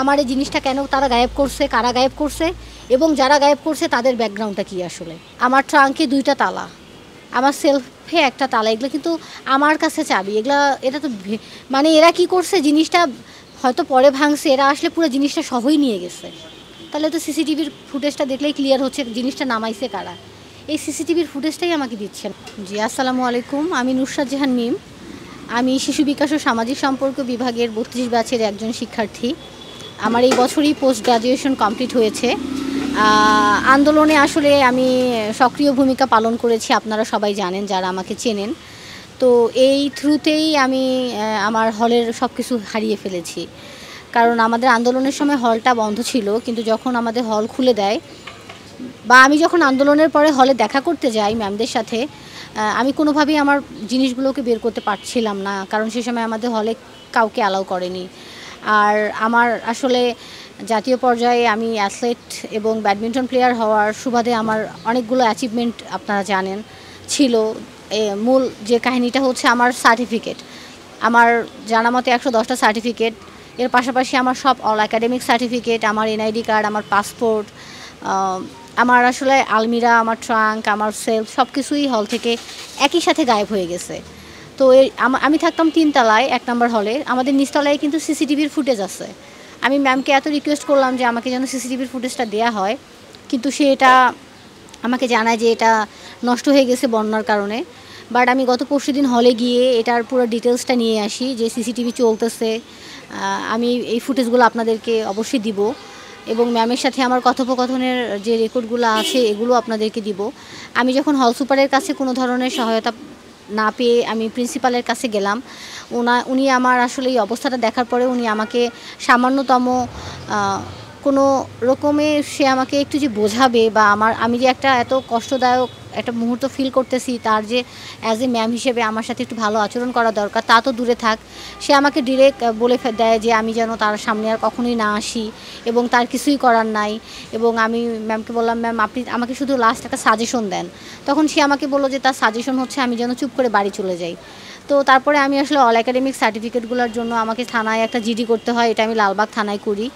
আমার এই জিনিসটা কেন তারা গায়েব করছে, কারা গায়েব করছে, এবং যারা গায়েব করছে তাদের ব্যাকগ্রাউন্ডটা কী আসলে। আমার ট্রাঙ্কে 2টা তালা, আমার সেলফে একটা তালা, এগুলো কিন্তু আমার কাছে চাবি। এটা তো মানে এরা কি করছে, জিনিসটা হয়তো পরে ভাঙছে, এরা আসলে পুরো জিনিসটা সহই নিয়ে গেছে। তাহলে তো সিসিটিভির ফুটেজটা দেখলেই ক্লিয়ার হচ্ছে জিনিসটা নামাইছে কারা। এই সিসিটিভির ফুটেজটাই আমাকে দিচ্ছেন। জি, আসসালামু আলাইকুম। আমি নুসরাত জাহান মিম। আমি শিশু বিকাশ ও সামাজিক সম্পর্ক বিভাগের 32 ব্যাচের একজন শিক্ষার্থী। আমার এই বছরই পোস্ট গ্রাজুয়েশন কমপ্লিট হয়েছে। আন্দোলনে আসলে আমি সক্রিয় ভূমিকা পালন করেছি, আপনারা সবাই জানেন যারা আমাকে চেনেন। তো এই থ্রুতেই আমি আমার হলের সব কিছু হারিয়ে ফেলেছি। কারণ আমাদের আন্দোলনের সময় হলটা বন্ধ ছিল, কিন্তু যখন আমাদের হল খুলে দেয় বা আমি যখন আন্দোলনের পরে হলে দেখা করতে যাই ম্যামদের সাথে, আমি কোনোভাবেই আমার জিনিসগুলোকে বের করতে পারছিলাম না, কারণ সে সময় আমাদের হলে কাউকে অ্যালাউ করেনি। আর আমার আসলে জাতীয় পর্যায়ে আমি অ্যাথলেট এবং ব্যাডমিন্টন প্লেয়ার হওয়ার সুবাদে আমার অনেকগুলো অ্যাচিভমেন্ট আপনারা জানেন ছিল। মূল যে কাহিনীটা হচ্ছে আমার সার্টিফিকেট, আমার জানা মতে 110টা সার্টিফিকেট। এর পাশাপাশি আমার সব অল একাডেমিক সার্টিফিকেট, আমার এনআইডি কার্ড, আমার পাসপোর্ট, আমার আসলে আলমিরা, আমার ট্রাঙ্ক, আমার সেলফ সব কিছুই হল থেকে একই সাথে গায়েব হয়ে গেছে। তো আমি থাকতাম 3 তলায় 1 নম্বর হলে, আমাদের নিচতলায় কিন্তু সিসিটিভির ফুটেজ আছে। আমি ম্যামকে এত রিকোয়েস্ট করলাম যে আমাকে যেন সিসিটিভির ফুটেজটা দেওয়া হয়, কিন্তু সে এটা আমাকে জানায় যে এটা নষ্ট হয়ে গেছে বন্যার কারণে। বাট আমি গত পরশুদিন হলে গিয়ে এটার পুরো ডিটেলসটা নিয়ে আসি যে সিসিটিভি চলতেছে। আমি এই ফুটেজগুলো আপনাদেরকে অবশ্যই দিব, এবং ম্যামের সাথে আমার কথোপকথনের যে রেকর্ডগুলো আছে এগুলো আপনাদেরকে দিব। আমি যখন হল সুপারের কাছে কোনো ধরনের সহায়তা না পেয়ে আমি প্রিন্সিপালের কাছে গেলাম, উনি আমার আসলে এই অবস্থাটা দেখার পরে উনি আমাকে সামান্যতম কোনো রকমে সে আমাকে একটু যে বোঝাবে বা আমি যে একটা এত কষ্টদায়ক একটা মুহূর্ত ফিল করতেছি, তার যে অ্যাজ এ ম্যাম হিসেবে আমার সাথে একটু ভালো আচরণ করা দরকার, তা তো দূরে থাক, সে আমাকে ডিরেক্ট বলে দেয় যে আমি যেন তার সামনে আর কখনোই না আসি এবং তার কিছুই করার নাই। এবং আমি ম্যামকে বললাম, ম্যাম আপনি আমাকে শুধু লাস্ট একটা সাজেশন দেন। তখন সে আমাকে বললো যে তার সাজেশন হচ্ছে আমি যেন চুপ করে বাড়ি চলে যাই। তো তারপরে আমি আসলে অল একাডেমিক সার্টিফিকেটগুলোর জন্য আমাকে থানায় একটা জিডি করতে হয়, এটা আমি লালবাগ থানায় করি।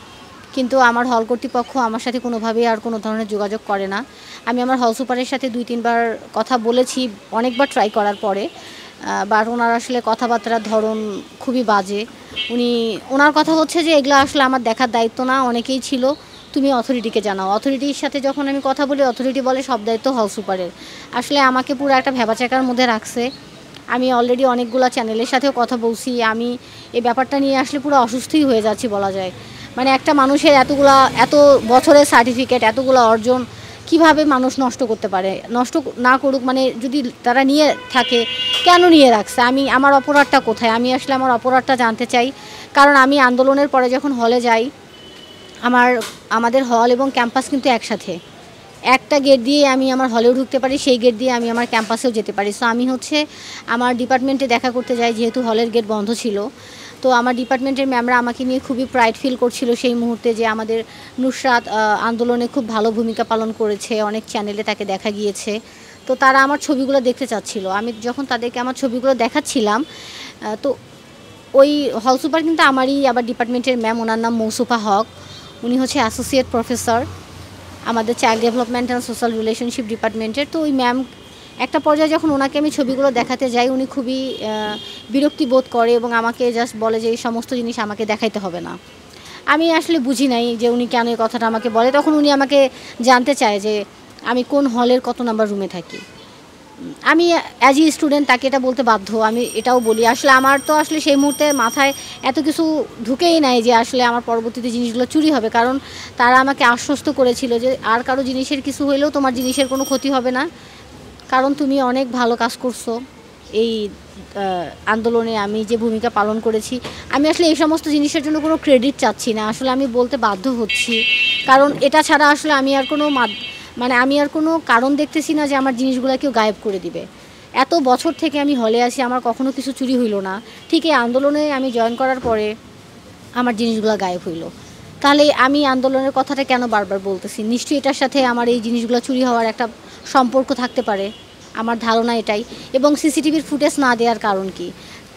কিন্তু আমার হল কর্তৃপক্ষ আমার সাথে কোনোভাবেই আর কোনো ধরনের যোগাযোগ করে না। আমি আমার হল সুপারের সাথে 2-3 বার কথা বলেছি, অনেকবার ট্রাই করার পরে, বাট ওনার আসলে কথাবার্তার ধরন খুবই বাজে। ওনার কথা হচ্ছে যে এগুলো আসলে আমার দেখার দায়িত্ব না, অনেকেই ছিল, তুমি অথরিটিকে জানাও। অথরিটির সাথে যখন আমি কথা বলি, অথরিটি বলে সব দায়িত্ব হল সুপারের। আসলে আমাকে পুরো একটা ভ্যাবাচ্যাকার মধ্যে রাখছে। আমি অলরেডি অনেকগুলো চ্যানেলের সাথেও কথা বলছি। আমি এই ব্যাপারটা নিয়ে আসলে পুরো অসুস্থই হয়ে যাচ্ছি বলা যায়। মানে একটা মানুষের এত বছরের সার্টিফিকেট, এতগুলো অর্জন কিভাবে মানুষ নষ্ট করতে পারে? নষ্ট না করুক, মানে যদি তারা নিয়ে থাকে কেন নিয়ে রাখছে? আমার অপরাধটা কোথায়? আমি আসলে আমার অপরাধটা জানতে চাই। কারণ আমি আন্দোলনের পরে যখন হলে যাই, আমাদের হল এবং ক্যাম্পাস কিন্তু একসাথে, একটা গেট দিয়ে আমি আমার হলেও ঢুকতে পারি, সেই গেট দিয়ে আমি আমার ক্যাম্পাসেও যেতে পারি। সো আমি আমার ডিপার্টমেন্টে দেখা করতে যাই, যেহেতু হলের গেট বন্ধ ছিল। তো আমার ডিপার্টমেন্টের ম্যামরা আমাকে নিয়ে খুবই প্রাইড ফিল করছিল সেই মুহূর্তে, যে আমাদের নুসরাত আন্দোলনে খুব ভালো ভূমিকা পালন করেছে, অনেক চ্যানেলে তাকে দেখা গিয়েছে। তো তারা আমার ছবিগুলো দেখতে চাচ্ছিল। আমি যখন তাদেরকে আমার ছবিগুলো দেখাচ্ছিলাম, তো ওই হল সুপার কিন্তু আমারই আবার ডিপার্টমেন্টের ম্যাম, ওনার নাম মৌসুফা হক। উনি হচ্ছে অ্যাসোসিয়েট প্রফেসর আমাদের child development and social relationship ডিপার্টমেন্টের। তো ওই ম্যাম একটা পর্যায়ে যখন ওনাকে আমি ছবিগুলো দেখাতে যাই, উনি খুবই বিরক্তি বোধ করে এবং আমাকে জাস্ট বলে যে এই সমস্ত জিনিস আমাকে দেখাইতে হবে না। আমি আসলে বুঝি নাই যে উনি কেন এই কথাটা আমাকে বলে। তখন উনি আমাকে জানতে চায় যে আমি কোন হলের কত নাম্বার রুমে থাকি। আমি অ্যাজ এ স্টুডেন্ট তাকে এটা বলতে বাধ্য। আমি এটাও বলি, আসলে আমার তো আসলে সেই মুহূর্তে মাথায় এত কিছু ঢুকেই নাই যে আসলে আমার পরবর্তীতে জিনিসগুলো চুরি হবে। কারণ তারা আমাকে আশ্বস্ত করেছিল যে আর কারো জিনিসের কিছু হইলেও তোমার জিনিসের কোনো ক্ষতি হবে না, কারণ তুমি অনেক ভালো কাজ করছো এই আন্দোলনে। আমি যে ভূমিকা পালন করেছি, আমি আসলে এই সমস্ত জিনিসের জন্য কোনো ক্রেডিট চাচ্ছি না, আসলে আমি বলতে বাধ্য হচ্ছি। কারণ এটা ছাড়া আসলে আমি আর কোনো কারণ দেখতেছি না যে আমার জিনিসগুলো কেউ গায়েব করে দিবে। এত বছর থেকে আমি হলে আছি, আমার কখনো কিছু চুরি হইল না। ঠিক এই আন্দোলনে আমি জয়েন করার পরে আমার জিনিসগুলো গায়েব হইল। তাহলে আমি আন্দোলনের কথাটা কেন বারবার বলতেছি? নিশ্চয়ই এটার সাথে আমার এই জিনিসগুলো চুরি হওয়ার একটা সম্পর্ক থাকতে পারে, আমার ধারণা এটাই। এবং সিসিটিভির ফুটেজ না দেওয়ার কারণ কি?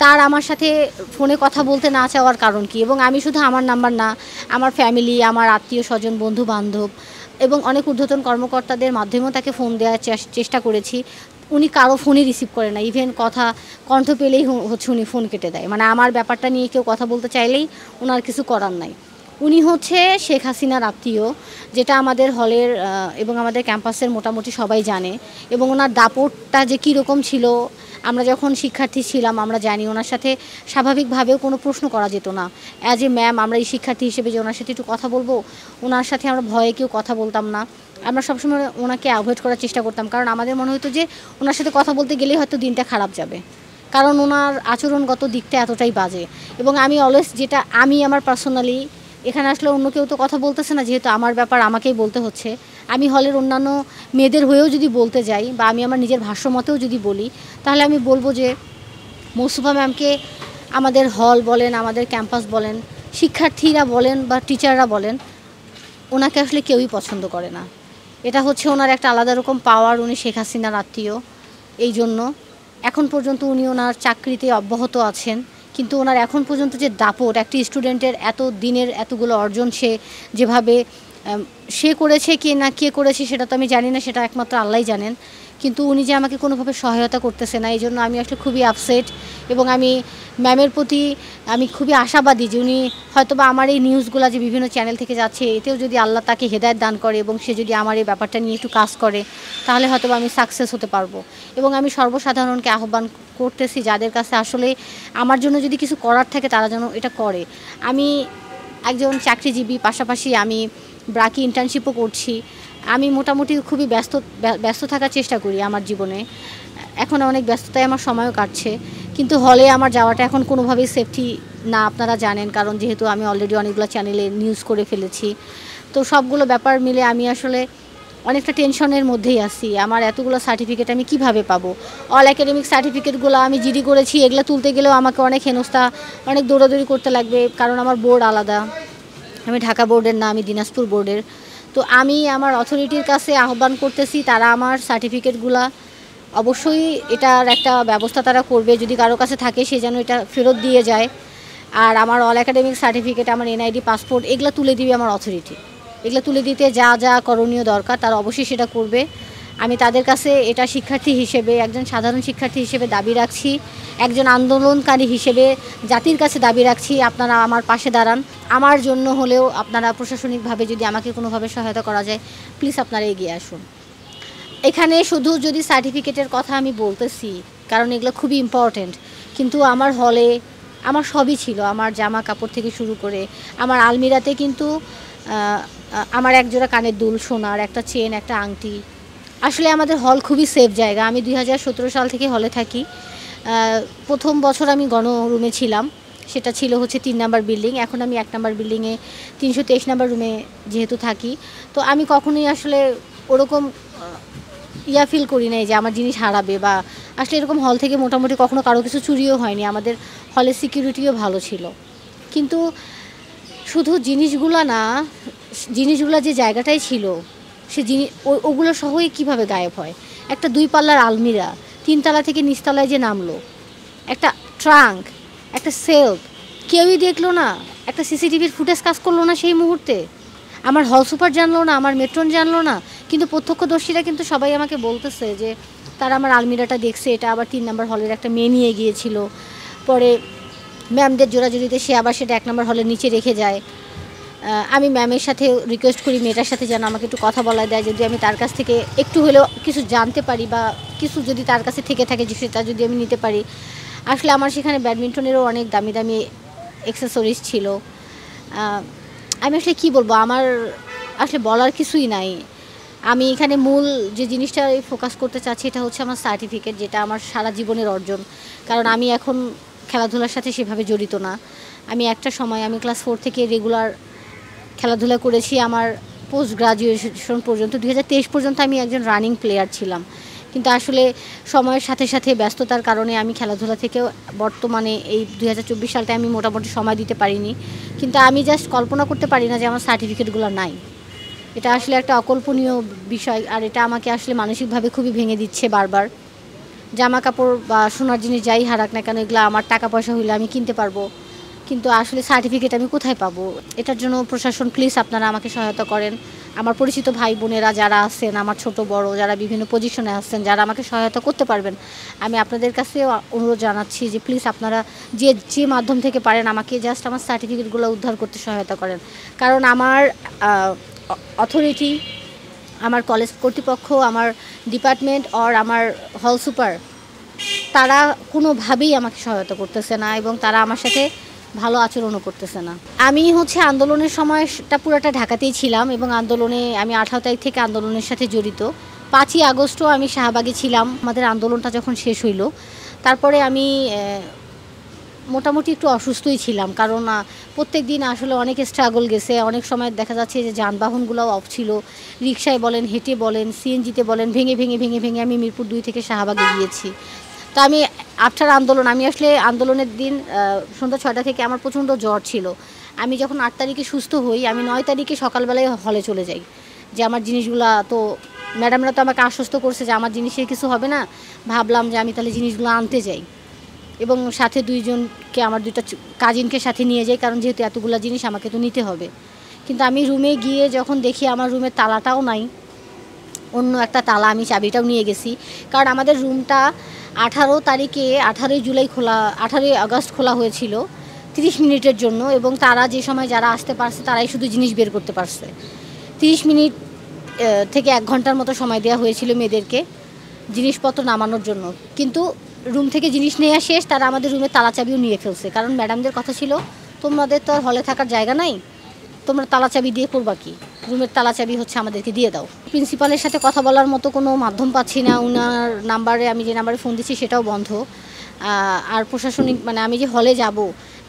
তার আমার সাথে ফোনে কথা বলতে না চাওয়ার কারণ কী? এবং আমি শুধু আমার নাম্বার না, আমার ফ্যামিলি, আমার আত্মীয়-স্বজন, বন্ধু-বান্ধব এবং অনেক ঊর্ধ্বতন কর্মকর্তাদের মাধ্যমেও তাকে ফোন দেওয়ার চেষ্টা করেছি। উনি কারো ফোনই রিসিভ করে না। ইভেন কথা কণ্ঠ পেলেই হচ্ছে উনি ফোন কেটে দেয়। মানে আমার ব্যাপারটা নিয়ে কেউ কথা বলতে চাইলেই উনার কিছু করার নাই। উনি হচ্ছে শেখ হাসিনার আত্মীয়, যেটা আমাদের হলের এবং আমাদের ক্যাম্পাসের মোটামুটি সবাই জানে। এবং ওনার দাপটটা যে কীরকম ছিল, আমরা যখন শিক্ষার্থী ছিলাম আমরা জানি। ওনার সাথে স্বাভাবিকভাবেও কোনো প্রশ্ন করা যেত না। অ্যাজ এ ম্যাম আমরা এই শিক্ষার্থী হিসেবে যে ওনার সাথে একটু কথা বলবো, ওনার সাথে আমরা ভয়ে কেউ কথা বলতাম না। আমরা সবসময় ওনাকে অ্যাভয়েড করার চেষ্টা করতাম, কারণ আমাদের মনে হতো যে ওনার সাথে কথা বলতে গেলেই হয়তো দিনটা খারাপ যাবে, কারণ ওনার আচরণগত দিকটা এতটাই বাজে। এবং আমি অলওয়েজ যেটা আমি আমার পার্সোনালি, এখানে আসলে অন্য কেউ তো কথা বলতেছে না, যেহেতু আমার ব্যাপার আমাকেই বলতে হচ্ছে। আমি হলের অন্যান্য মেয়েদের হয়েও যদি বলতে যাই বা আমি আমার নিজের ভাষ্যমতেও যদি বলি, তাহলে আমি বলবো যে মৌসুফা ম্যামকে আমাদের হল বলেন, আমাদের ক্যাম্পাস বলেন, শিক্ষার্থীরা বলেন বা টিচাররা বলেন, ওনাকে আসলে কেউই পছন্দ করে না। এটা হচ্ছে ওনার একটা আলাদা রকম পাওয়ার। উনি শেখ হাসিনার আত্মীয়, এই জন্য এখন পর্যন্ত উনি ওনার চাকরিতে অব্যাহত আছেন। কিন্তু ওনার এখন পর্যন্ত যে দাপট, একটি স্টুডেন্টের এত দিনের এতগুলো অর্জন সে যেভাবে সে করেছে, কে করেছে সেটা তো আমি জানি না, সেটা একমাত্র আল্লাহই জানেন। কিন্তু উনি যে আমাকে কোনোভাবে সহায়তা করতেছে না, এই জন্য আমি আসলে খুবই আপসেট। এবং আমি ম্যামের প্রতি আমি খুবই আশাবাদী যে উনি হয়তোবা আমার এই নিউজগুলো যে বিভিন্ন চ্যানেল থেকে যাচ্ছে, এতেও যদি আল্লাহ তাকে হেদায়েত দান করে এবং সে যদি আমার এই ব্যাপারটা নিয়ে একটু কাজ করে, তাহলে হয়তোবা আমি সাকসেস হতে পারবো। এবং আমি সর্বসাধারণকে আহ্বান করতেছি, যাদের কাছে আসলে আমার জন্য যদি কিছু করার থাকে তারা যেন এটা করে। আমি একজন চাকরিজীবী, পাশাপাশি আমি ব্রাকি ইন্টার্নশিপও করছি। আমি মোটামুটি খুবই ব্যস্ত থাকার চেষ্টা করি আমার জীবনে। এখন অনেক ব্যস্ততায় আমার সময়ও কাটছে, কিন্তু হলে আমার যাওয়াটা এখন কোনোভাবেই সেফটি না, আপনারা জানেন, কারণ যেহেতু আমি অলরেডি অনেকগুলো চ্যানেলে নিউজ করে ফেলেছি। তো সবগুলো ব্যাপার মিলে আমি আসলে অনেকটা টেনশনের মধ্যেই আছি। আমার এতগুলো সার্টিফিকেট আমি কিভাবে পাবো? অল একাডেমিক সার্টিফিকেটগুলো আমি জিডি করেছি, এগুলো তুলতে গেলেও আমাকে অনেক হেনস্থা, অনেক দৌড়াদৌড়ি করতে লাগবে, কারণ আমার বোর্ড আলাদা। আমি ঢাকা বোর্ডের না, আমি দিনাজপুর বোর্ডের। তো আমি আমার অথরিটির কাছে আহ্বান করতেছি, তারা আমার সার্টিফিকেটগুলা অবশ্যই এটার একটা ব্যবস্থা তারা করবে, যদি কারো কাছে থাকে সে যেন এটা ফেরত দিয়ে যায়। আর আমার অল একাডেমিক সার্টিফিকেট, আমার এনআইডি, পাসপোর্ট, এগুলো তুলে দিবে আমার অথরিটি। এগুলো তুলে দিতে যা যা করণীয় দরকার তারা অবশ্যই সেটা করবে। আমি তাদের কাছে এটা শিক্ষার্থী হিসেবে, একজন সাধারণ শিক্ষার্থী হিসেবে দাবি রাখছি, একজন আন্দোলনকারী হিসেবে জাতির কাছে দাবি রাখছি, আপনারা আমার পাশে দাঁড়ান। আমার জন্য হলেও আপনারা প্রশাসনিকভাবে যদি আমাকে কোনোভাবে সহায়তা করা যায়, প্লিজ আপনারা এগিয়ে আসুন। এখানে শুধু যদি সার্টিফিকেটের কথা আমি বলতেছি, কারণ এগুলো খুবই ইম্পর্ট্যান্ট, কিন্তু আমার হলে আমার সবই ছিল। আমার জামা কাপড় থেকে শুরু করে আমার আলমিরাতে কিন্তু আমার একজোড়া কানের দুল, সোনার একটা চেন, একটা আংটি। আসলে আমাদের হল খুবই সেফ জায়গা। আমি 2017 সাল থেকে হলে থাকি। প্রথম বছর আমি গণরুমে ছিলাম, সেটা ছিল হচ্ছে 3 নাম্বার বিল্ডিং। এখন আমি 1 নাম্বার বিল্ডিংয়ে 323 নাম্বার রুমে যেহেতু থাকি, তো আমি কখনোই আসলে ওরকম ফিল করি নাই যে আমার জিনিস হারাবে, বা আসলে এরকম হল থেকে মোটামুটি কখনো কারো কিছু চুরিও হয়নি। আমাদের হলের সিকিউরিটিও ভালো ছিল। কিন্তু শুধু জিনিসগুলো না, জিনিসগুলো যে জায়গাটাই ছিল, সে ওগুলো সহই কীভাবে গায়েব হয়? একটা 2 পাল্লার আলমিরা 3 তলা থেকে নিচতলায় যে নামলো, একটা ট্রাঙ্ক, একটা সেলফ, কেউই দেখলো না, একটা সিসিটিভির ফুটেজ কাজ করলো না সেই মুহূর্তে। আমার হল সুপার জানলো না, আমার মেট্রন জানলো না, কিন্তু প্রত্যক্ষদর্শীরা কিন্তু সবাই আমাকে বলতেছে যে তারা আমার আলমিরাটা দেখছে। এটা আবার 3 নাম্বার হলের একটা মেয়ে নিয়ে গিয়েছিল। পরে ম্যামদের জোরাজুরিতে সে আবার সেটা 1 নাম্বার হলের নিচে রেখে যায়। আমি ম্যামের সাথে রিকোয়েস্ট করি মেয়েটার সাথে যেন আমাকে একটু কথা বলা দেয়, যদি আমি তার কাছ থেকে একটু হলেও কিছু জানতে পারি, বা কিছু যদি তার কাছে থেকে থাকে সেটা যদি আমি নিতে পারি। আসলে আমার সেখানে ব্যাডমিন্টনেরও অনেক দামি দামি অ্যাক্সেসরিজ ছিল। আমি আসলে কী বলবো, আমার আসলে বলার কিছুই নাই। আমি এখানে মূল যে জিনিসটা ফোকাস করতে চাচ্ছি, এটা হচ্ছে আমার সার্টিফিকেট, যেটা আমার সারা জীবনের অর্জন। কারণ আমি এখন খেলাধুলার সাথে সেভাবে জড়িত না। আমি একটা সময় আমি ক্লাস 4 থেকে রেগুলার খেলাধুলা করেছি। আমার পোস্ট গ্রাজুয়েশন পর্যন্ত 2023 পর্যন্ত আমি একজন রানিং প্লেয়ার ছিলাম। কিন্তু আসলে সময়ের সাথে সাথে ব্যস্ততার কারণে আমি খেলাধুলা থেকেও বর্তমানে এই 2024 সালটায় আমি মোটামুটি সময় দিতে পারিনি। কিন্তু আমি জাস্ট কল্পনা করতে পারি না যে আমার সার্টিফিকেটগুলো নাই। এটা আসলে একটা অকল্পনীয় বিষয়, আর এটা আমাকে আসলে মানসিকভাবে খুবই ভেঙে দিচ্ছে বারবার, জামা কাপড় বা সোনার জিনিস যাই হারাক না কেন এগুলো আমার টাকা পয়সা হইলে আমি কিনতে পারবো, কিন্তু আসলে সার্টিফিকেট আমি কোথায় পাবো? এটার জন্য প্রশাসন প্লিজ আপনারা আমাকে সহায়তা করেন। আমার পরিচিত ভাই বোনেরা যারা আছেন, আমার ছোট বড় যারা বিভিন্ন পজিশনে আছেন, যারা আমাকে সহায়তা করতে পারবেন, আমি আপনাদের কাছে অনুরোধ জানাচ্ছি যে প্লিজ আপনারা যে মাধ্যম থেকে পারেন আমাকে জাস্ট আমার সার্টিফিকেটগুলো উদ্ধার করতে সহায়তা করেন। কারণ আমার অথরিটি, আমার কলেজ কর্তৃপক্ষ, আমার ডিপার্টমেন্ট আর আমার হল সুপার, তারা কোনোভাবেই আমাকে সহায়তা করতেছে না এবং তারা আমার সাথে ভালো আচরণও করতেছে না। আমি আন্দোলনের সময়টা পুরোটা ঢাকাতেই ছিলাম এবং আন্দোলনে আমি 18 তারিখ থেকে আন্দোলনের সাথে জড়িত। 5ই আগস্টও আমি শাহবাগে ছিলাম আমাদের আন্দোলনটা যখন শেষ হইল। তারপরে আমি মোটামুটি একটু অসুস্থই ছিলাম, কারণ প্রত্যেক দিন আসলে অনেক স্ট্রাগল গেছে। অনেক সময় দেখা যাচ্ছে যে যানবাহনগুলোও অফ ছিল, রিকশায় বলেন, হেঁটে বলেন, সিএনজিতে বলেন, ভেঙে ভেঙে ভেঙে ভেঙে আমি মিরপুর 2 থেকে শাহবাগে গিয়েছি। তো আমি আফটার আন্দোলন, আমি আসলে আন্দোলনের দিন সন্ধ্যা 6টা থেকে আমার প্রচণ্ড জ্বর ছিল। আমি যখন 8 তারিখে সুস্থ হই, আমি 9 তারিখে সকালবেলায় হলে চলে যাই যে আমার জিনিসগুলো, তো ম্যাডামরা তো আমাকে আশ্বস্ত করছে যে আমার জিনিসের কিছু হবে না। ভাবলাম যে আমি তাহলে জিনিসগুলো আনতে যাই এবং সাথে 2জনকে, আমার 2টা কাজিনকে সাথে নিয়ে যাই, কারণ যেহেতু এতগুলো জিনিস আমাকে তো নিতে হবে। কিন্তু আমি রুমে গিয়ে যখন দেখি আমার রুমের তালাটাও নাই, অন্য একটা তালা, আমি চাবিটাও নিয়ে গেছি। কারণ আমাদের রুমটা 18 তারিখে 18ই জুলাই খোলা, 18ই আগস্ট খোলা হয়েছিল 30 মিনিটের জন্য, এবং তারা যে সময় যারা আসতে পারছে তারাই শুধু জিনিস বের করতে পারছে। 30 মিনিট থেকে 1 ঘন্টার মতো সময় দেওয়া হয়েছিল মেয়েদেরকে জিনিসপত্র নামানোর জন্য, কিন্তু রুম থেকে জিনিস নেওয়া শেষ, তারা আমাদের রুমের তালা চাবিও নিয়ে ফেলছে। কারণ ম্যাডামদের কথা ছিল, তোমাদের তো আর হলে থাকার জায়গা নাই, তোমরা তালা চাবি দিয়ে করবা কি, রুমের তালা চাবি আমাদেরকে দিয়ে দাও। প্রিন্সিপালের সাথে কথা বলার মতো কোনো মাধ্যম পাচ্ছি না, ওনার নাম্বারে, আমি যে নাম্বারে ফোন দিচ্ছি সেটাও বন্ধ। আর প্রশাসনিক, মানে আমি যে হলে যাব,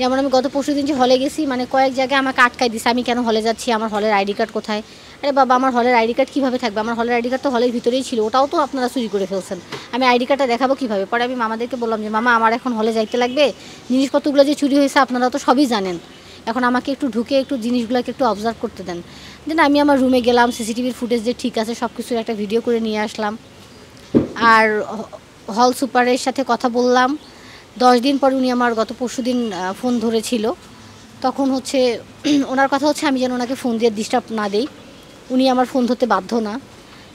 যেমন আমি গত পরশুদিন যে হলে গেছি, মানে কয়েক জায়গায় আমাকে আটকাই দিছে, আমি কেন হলে যাচ্ছি, আমার হলের আইডি কার্ড কোথায়? আরে বাবা, আমার হলের আইডি কার্ড কীভাবে থাকবে? আমার হলের আইডি কার্ড তো হলের ভিতরেই ছিল, ওটাও তো আপনারা চুরি করে ফেলছেন, আমি আইডি কার্ডটা দেখাবো কীভাবে? পরে আমি মামাদেরকে বললাম যে মামা, আমার এখন হলে যাইতে লাগবে, জিনিসপত্রগুলো যে চুরি হয়েছে আপনারা তো সবই জানেন, এখন আমাকে একটু ঢুকে একটু জিনিসগুলোকে একটু অবজার্ভ করতে দেন। দেন আমি আমার রুমে গেলাম, সিসিটিভির ফুটেজ যে ঠিক আছে সব কিছুর একটা ভিডিও করে নিয়ে আসলাম। আর হল সুপারের সাথে কথা বললাম। 10 দিন পর উনি আমার গত পরশুদিন ফোন ধরেছিল। তখন ওনার কথা আমি যেন ওনাকে ফোন দিয়ে ডিস্টার্ব না দেই। উনি আমার ফোন ধরতে বাধ্য না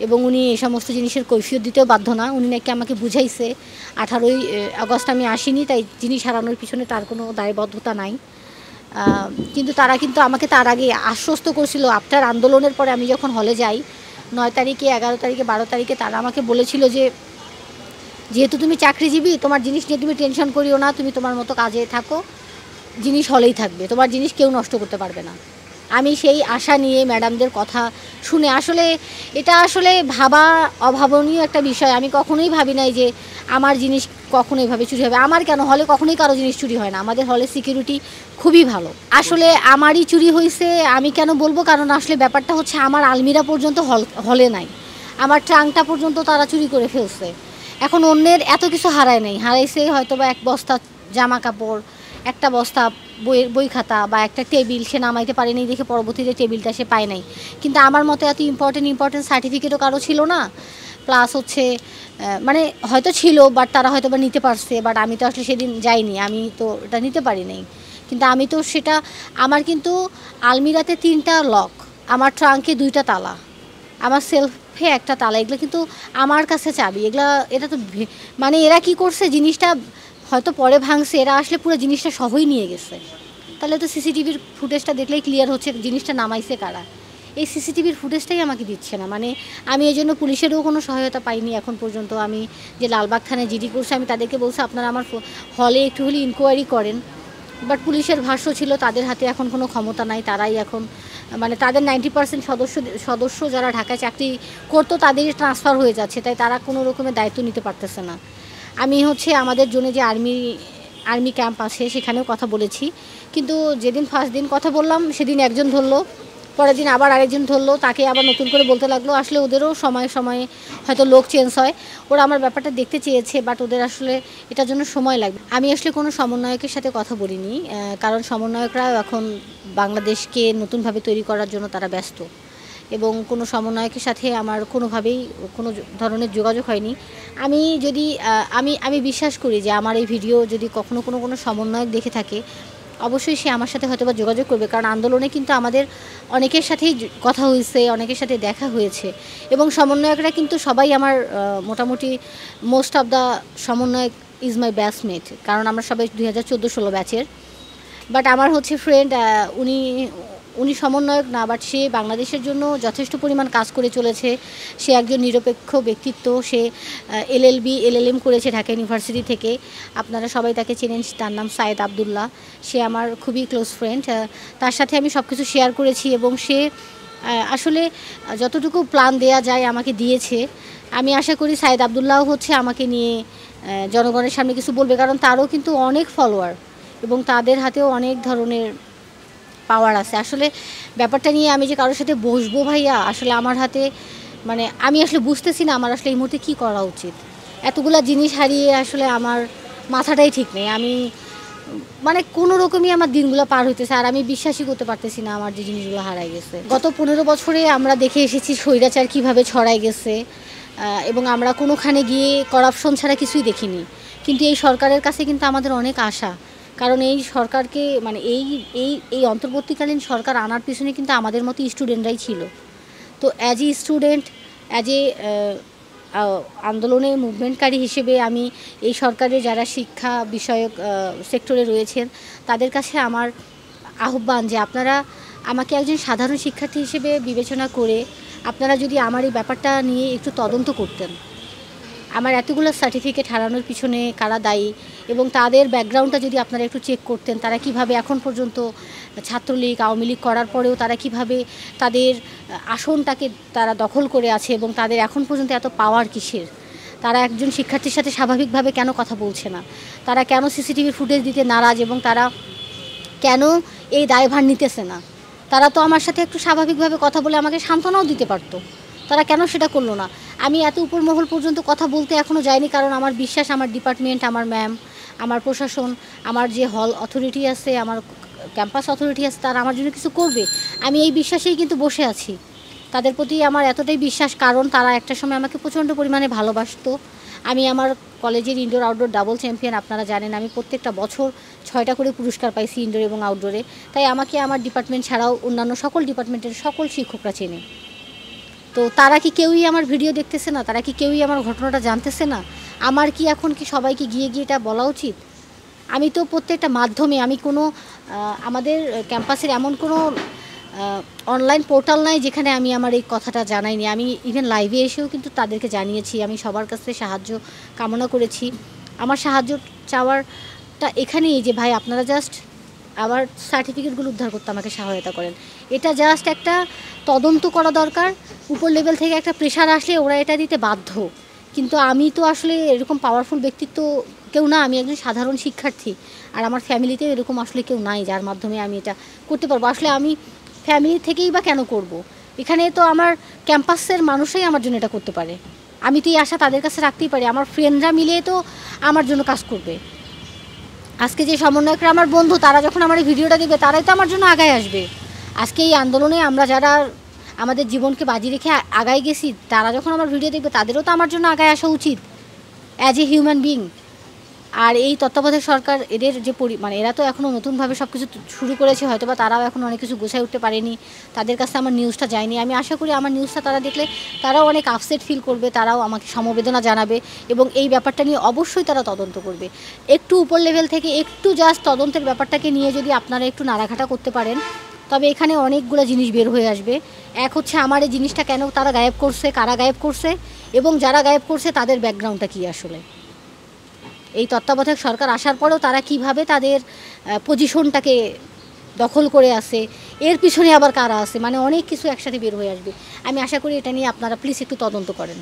এবং উনি এই সমস্ত জিনিসের কৈফিয়ত দিতেও বাধ্য না। উনি নাকি আমাকে বুঝাইছে 18ই আগস্ট আমি আসিনি, তাই জিনিস হারানোর পিছনে তার কোনো দায়বদ্ধতা নাই। কিন্তু তারা আমাকে তার আগে আশ্বস্ত করছিল। আফটার আন্দোলনের পরে আমি যখন হলে যাই 9 তারিখে, 11 তারিখে, 12 তারিখে, তারা আমাকে বলেছিল যে যেহেতু তুমি চাকরিজীবী, তোমার জিনিস নিয়ে তুমি টেনশন করিও না, তুমি তোমার মতো কাজে থাকো, জিনিস হলেই থাকবে, তোমার জিনিস কেউ নষ্ট করতে পারবে না। আমি সেই আশা নিয়ে ম্যাডামদের কথা শুনে, আসলে এটা ভাবা অভাবনীয় একটা বিষয়। আমি কখনোই ভাবি নাই যে আমার জিনিস কখনো এভাবে চুরি হবে। আমার কেন, হলে কখনোই কারো জিনিস চুরি হয় না, আমাদের হলে সিকিউরিটি খুবই ভালো। আসলে আমারই চুরি হয়েছে আমি কেন বলবো, কারণ আসলে ব্যাপারটা আমার আলমিরা পর্যন্ত হলে নাই, আমার ট্রাঙ্কটা পর্যন্ত তারা চুরি করে ফেলছে। এখন অন্যের এত কিছু হারায় নাই, হারাইছে হয়তো বা 1 বস্তা জামা কাপড়, একটা বস্তা বই খাতা বা একটা টেবিল, সে নামাইতে পারেনি দেখে পরবর্তীতে টেবিলটা সে পায় নাই। কিন্তু আমার মতো এত ইম্পর্টেন্ট সার্টিফিকেটও কারো ছিল না। প্লাস মানে হয়তো ছিল, বাট তারা হয়তো বা নিতে পারছে, বাট আমি তো আসলে সেদিন যাইনি, আমি তো এটা নিতে পারি নাই। কিন্তু আমি তো সেটা, আমার কিন্তু আলমিরাতে 3টা লক, আমার ট্রাঙ্কে 2টা তালা, আমার সেলফে একটা তালা, এগুলো কিন্তু আমার কাছে চাবি। এটা তো মানে এরা কি করছে, জিনিসটা হয়তো পরে ভাঙছে, এরা আসলে পুরো জিনিসটা সহই নিয়ে গেছে। তাহলে তো সিসিটিভির ফুটেজটা দেখলেই ক্লিয়ার হচ্ছে জিনিসটা নামাইছে কারা। এই সিসিটিভির ফুটেজটাই আমাকে দিচ্ছে না, মানে আমি এই জন্য পুলিশেরও কোনো সহায়তা পাইনি এখন পর্যন্ত। আমি যে লালবাগ থানায় জিডি করছি, আমি তাদেরকে বলছি আপনারা আমার হলে একটু হলে ইনকোয়ারি করেন, বাট পুলিশের ভাষ্য ছিল তাদের হাতে এখন কোনো ক্ষমতা নাই, তারাই এখন মানে তাদের 90% সদস্য যারা ঢাকায় চাকরি করতো তাদেরই ট্রান্সফার হয়ে যাচ্ছে, তাই তারা কোনো রকমের দায়িত্ব নিতে পারতেছে না। আমি আমাদের জন্য যে আর্মি ক্যাম্প আছে সেখানেও কথা বলেছি, কিন্তু যেদিন ফার্স্ট দিন কথা বললাম সেদিন একজন ধরলো, পরের দিন আবার আরেকজন ধরলো, তাকে আবার নতুন করে বলতে লাগলো। আসলে ওদেরও সময়ে সময়ে হয়তো লোক চেঞ্জ হয়, ওরা আমার ব্যাপারটা দেখতে চেয়েছে, বাট ওদের আসলে এটার জন্য সময় লাগবে। আমি আসলে কোনো সমন্বয়কের সাথে কথা বলিনি, কারণ সমন্বয়করা এখন বাংলাদেশকে নতুনভাবে তৈরি করার জন্য তারা ব্যস্ত। এবং কোনো সমন্বয়কের সাথে আমার কোনোভাবেই কোনো ধরনের যোগাযোগ হয়নি। আমি বিশ্বাস করি যে আমার এই ভিডিও যদি কখনো কোনো সমন্বয়ক দেখে থাকে, অবশ্যই সে আমার সাথে হয়তোবা যোগাযোগ করবে, কারণ আন্দোলনে কিন্তু আমাদের অনেকের সাথেই কথা হয়েছে, অনেকের সাথে দেখা হয়েছে এবং সমন্বয়করা কিন্তু সবাই আমার মোটামুটি মোস্ট অফ দ্য সমন্বয়ক ইজ মাই ব্যাচমেট, কারণ আমরা সবাই 2014-16 ব্যাচের। বাট আমার হচ্ছে ফ্রেন্ড, উনি সমন্বয়ক না, বাট সে বাংলাদেশের জন্য যথেষ্ট পরিমাণ কাজ করে চলেছে। সে একজন নিরপেক্ষ ব্যক্তিত্ব। সে LLM করেছে ঢাকা ইউনিভার্সিটি থেকে। আপনারা সবাই তাকে চেনেন, তার নাম সায়েদ আবদুল্লাহ। সে আমার খুবই ক্লোজ ফ্রেন্ড। তার সাথে আমি সব কিছু শেয়ার করেছি এবং সে আসলে যতটুকু প্ল্যান দেয়া যায় আমাকে দিয়েছে। আমি আশা করি সায়েদ আবদুল্লাহ হচ্ছে আমাকে নিয়ে জনগণের সামনে কিছু বলবে, কারণ তারও কিন্তু অনেক ফলোয়ার এবং তাদের হাতেও অনেক ধরনের পাওয়ার আছে। আসলে ব্যাপারটা নিয়ে আমি যে কারোর সাথে বসবো ভাইয়া, আসলে আমার হাতে মানে আমি আসলে বুঝতেছি না আমার আসলে এই মুহূর্তে কী করা উচিত। এতগুলা জিনিস হারিয়ে আসলে আমার মাথাটাই ঠিক নেই। আমি মানে কোনো রকমই আমার দিনগুলো পার হইতেছে, আর আমি বিশ্বাসই করতে পারতেছি না আমার যে জিনিসগুলো হারাই গেছে। গত 15 বছরে আমরা দেখে এসেছি স্বৈরাচার কীভাবে ছড়াই গেছে এবং আমরা কোনোখানে গিয়ে করাপশন ছাড়া কিছুই দেখিনি। কিন্তু এই সরকারের কাছে কিন্তু আমাদের অনেক আশা, কারণ এই সরকারকে মানে এই অন্তর্বর্তীকালীন সরকার আনার পিছনে কিন্তু আমাদের মতো স্টুডেন্টরাই ছিল। তো as a student, as a আন্দোলনের মুভমেন্টকারী হিসেবে আমি এই সরকারের যারা শিক্ষা বিষয়ক সেক্টরে রয়েছেন তাদের কাছে আমার আহ্বান যে আপনারা আমাকে একজন সাধারণ শিক্ষার্থী হিসেবে বিবেচনা করে আপনারা যদি আমার এই ব্যাপারটা নিয়ে একটু তদন্ত করতেন। আমার এতগুলো সার্টিফিকেট হারানোর পিছনে কারা দায়ী এবং তাদের ব্যাকগ্রাউন্ডটা যদি আপনারা একটু চেক করতেন, তারা কিভাবে এখন পর্যন্ত ছাত্রলীগ আওয়ামী লীগ করার পরেও তারা কিভাবে তাদের আসনটাকে তারা দখল করে আছে এবং তাদের এখন পর্যন্ত এত পাওয়ার কিসের। তারা একজন শিক্ষার্থীর সাথে স্বাভাবিকভাবে কেন কথা বলছে না, তারা কেন সিসিটিভি ফুটেজ দিতে নারাজ এবং তারা কেন এই দায়ভার নিতেছে না। তারা তো আমার সাথে একটু স্বাভাবিকভাবে কথা বলে আমাকে সান্ত্বনাও দিতে পারতো, তারা কেন সেটা করলো না। আমি এত উপর মহল পর্যন্ত কথা বলতে এখনও যাইনি, কারণ আমার বিশ্বাস আমার ডিপার্টমেন্ট, আমার ম্যাম, আমার প্রশাসন, আমার যে হল অথরিটি আছে, আমার ক্যাম্পাস অথরিটি আছে, তারা আমার জন্য কিছু করবে। আমি এই বিশ্বাসেই কিন্তু বসে আছি। তাদের প্রতি আমার এতটাই বিশ্বাস, কারণ তারা একটা সময় আমাকে প্রচণ্ড পরিমাণে ভালোবাসতো। আমি আমার কলেজের ইনডোর আউটডোর ডাবল চ্যাম্পিয়ন, আপনারা জানেন। আমি প্রত্যেকটা বছর 6টা করে পুরস্কার পাইছি ইনডোর এবং আউটডোরে। তাই আমাকে আমার ডিপার্টমেন্ট ছাড়াও অন্যান্য সকল ডিপার্টমেন্টের সকল শিক্ষকরা চেনে। তো তারা কি কেউই আমার ভিডিও দেখতেছে না? তারা কি কেউই আমার ঘটনাটা জানতেছে না? আমার কি এখন কি সবাইকে গিয়ে এটা বলা উচিত? আমি তো প্রত্যেকটা মাধ্যমে আমি কোনো আমাদের ক্যাম্পাসের এমন কোনো অনলাইন পোর্টাল নাই যেখানে আমি আমার এই কথাটা জানাইনি। আমি ইভেন লাইভে এসেও কিন্তু তাদেরকে জানিয়েছি। আমি সবার কাছে সাহায্য কামনা করেছি। আমার সাহায্য চাওয়ারটা এখানেই যে ভাই আপনারা জাস্ট আমার সার্টিফিকেটগুলো উদ্ধার করতে আমাকে সহায়তা করেন। এটা জাস্ট একটা তদন্ত করা দরকার। উপর লেভেল থেকে একটা প্রেশার আসলে ওরা এটা দিতে বাধ্য। কিন্তু আমি তো আসলে এরকম পাওয়ারফুল ব্যক্তিত্ব কেউ না। আমি একজন সাধারণ শিক্ষার্থী, আর আমার ফ্যামিলিতেও এরকম আসলে কেউ নাই যার মাধ্যমে আমি এটা করতে পারবো। আসলে আমি ফ্যামিলি থেকেই বা কেন করব? এখানে তো আমার ক্যাম্পাসের মানুষই আমার জন্য এটা করতে পারে। আমি তো এই আশা তাদের কাছে রাখতেই পারি। আমার ফ্রেন্ডরা মিলে তো আমার জন্য কাজ করবে। আজকে যে সমন্বয়করা আমার বন্ধু, তারা যখন আমার এই ভিডিওটা দেখবে তারাই তো আমার জন্য আগায় আসবে। আজকে এই আন্দোলনে আমরা যারা আমাদের জীবনকে বাজি রেখে আগায় গেছি, তারা যখন আমার ভিডিও দেখবে তাদেরও তো আমার জন্য আগায় আসা উচিত অ্যাজ এ হিউম্যান বিং। আর এই তত্ত্বাবধায়ক সরকার এদের যে মানে এরা তো এখনও নতুনভাবে সব কিছু শুরু করেছে, হয়তো বা তারাও এখন অনেক কিছু গোছায় উঠতে পারেনি, তাদের কাছে আমার নিউজটা যায়নি। আমি আশা করি আমার নিউজটা তারা দেখলে তারাও অনেক আপসেট ফিল করবে, তারাও আমাকে সমবেদনা জানাবে এবং এই ব্যাপারটা নিয়ে অবশ্যই তারা তদন্ত করবে। একটু উপর লেভেল থেকে একটু জাস্ট তদন্তের ব্যাপারটাকে নিয়ে যদি আপনারা একটু নাড়াঘাটা করতে পারেন, তবে এখানে অনেকগুলো জিনিস বের হয়ে আসবে। এক হচ্ছে আমার এই জিনিসটা কেন তারা গায়েব করছে, কারা গায়েব করছে এবং যারা গায়েব করছে তাদের ব্যাকগ্রাউন্ডটা কী আসলে। এই তত্ত্বাবধায়ক সরকার আসার পরেও তারা কিভাবে তাদের পজিশনটাকে দখল করে আছে, এর পিছনে আবার কারা আছে, মানে অনেক কিছু একসাথে বের হয়ে আসবে। আমি আশা করি এটা নিয়ে আপনারা প্লিজ একটু তদন্ত করেন।